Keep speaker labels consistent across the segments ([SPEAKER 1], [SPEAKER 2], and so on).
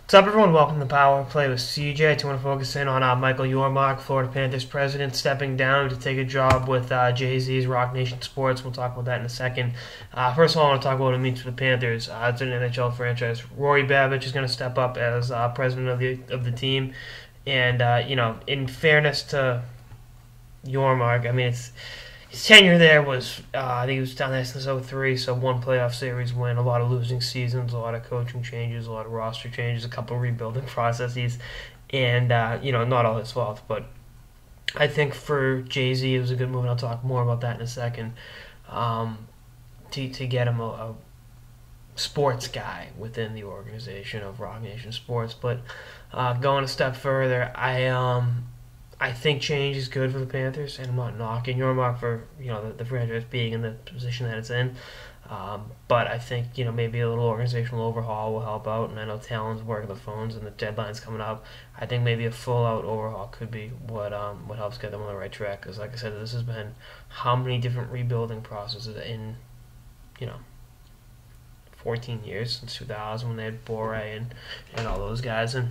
[SPEAKER 1] What's up, everyone? Welcome to Power Play with CJ. I want to focus in on Michael Yormark, Florida Panthers president, stepping down to take a job with Jay-Z's Rock Nation Sports. We'll talk about that in a second. First of all, I want to talk about what it means for the Panthers. It's an NHL franchise. Rory Babbage is going to step up as president of the team, and in fairness to Yormark, I mean his tenure there was, I think he was down there since '03, so one playoff series win, a lot of losing seasons, a lot of coaching changes, a lot of roster changes, a couple of rebuilding processes, and, not all his fault. But I think for Jay-Z, it was a good move, and I'll talk more about that in a second, to get him a sports guy within the organization of Rock Nation Sports. But going a step further, I think change is good for the Panthers, and I'm not knocking Yormark for the franchise being in the position that it's in. But I think maybe a little organizational overhaul will help out. And I know Talon's working the phones, and the deadline's coming up. I think maybe a full-out overhaul could be what helps get them on the right track. Because like I said, this has been how many different rebuilding processes in 14 years since 2000 when they had Bore and all those guys. And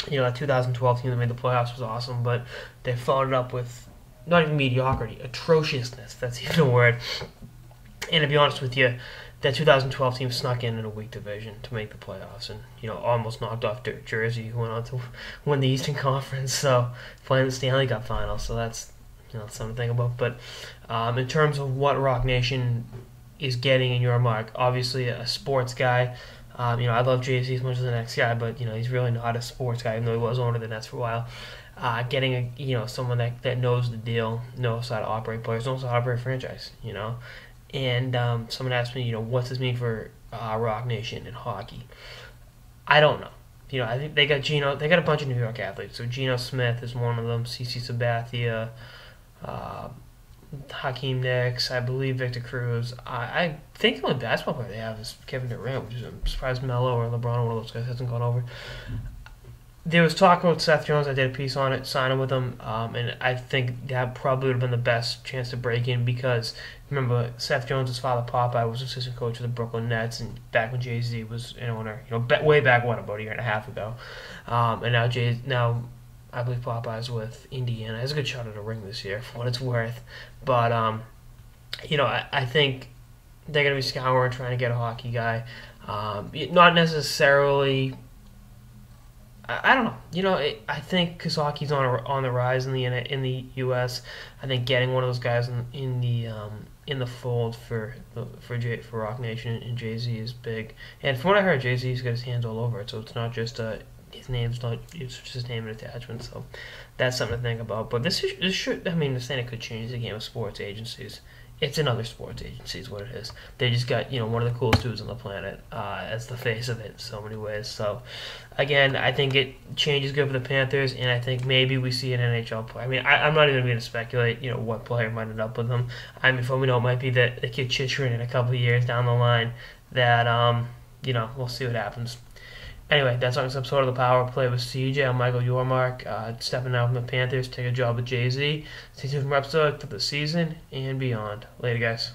[SPEAKER 1] that 2012 team that made the playoffs was awesome, but they followed it up with not even mediocrity, atrociousness. That's even a word. And to be honest with you, that 2012 team snuck in a weak division to make the playoffs, and almost knocked off Jersey, who went on to win the Eastern Conference, so playing the Stanley Cup Final. So that's something to think about. But in terms of what Rock Nation is getting in Yormark, obviously a sports guy. I love Jay-Z as much as the next guy, but he's really not a sports guy, even though he was owner of the Nets for a while. Getting someone that knows the deal, knows how to operate players, knows how to operate a franchise, And someone asked me, what's this mean for Rock Nation and hockey? I don't know. I think they got Gino. They got a bunch of New York athletes. So Geno Smith is one of them. CC Sabathia. Hakeem Nicks, I believe Victor Cruz. I think the only basketball player they have is Kevin Durant, which is I'm surprised Melo or LeBron, one of those guys, hasn't gone over. There was talk about Seth Jones. I did a piece on it, signing with him, and I think that probably would have been the best chance to break in because, remember, Seth Jones' father, Popeye, was assistant coach of the Brooklyn Nets, and back when Jay-Z was an owner, way back when, about a year and a half ago. And now I believe Popeye's with Indiana. Has a good shot at a ring this year, for what it's worth. But, I think they're going to be scouring, trying to get a hockey guy. Not necessarily... I don't know. I think because hockey's on the rise in the U.S., I think getting one of those guys in the fold for Rock Nation and Jay-Z is big. And from what I heard, Jay-Z's got his hands all over it, so it's not just his name's not, it's just his name and attachment, so that's something to think about. But this should, I mean, the Senate could change the game of sports agencies. It's another sports agency is what it is. They just got, one of the coolest dudes on the planet as the face of it in so many ways. So, again, I think change is good for the Panthers, and I think maybe we see an NHL player. I mean, I'm not even going to speculate, what player might end up with them. I mean, for we know, it might be the kid Chychrun in a couple of years down the line that, we'll see what happens. Anyway, that's on this episode of the Power Play with CJ. I'm Michael Yormark, stepping out from the Panthers, take a job with Jay-Z. Stay tuned for episodes of the season and beyond. Later, guys.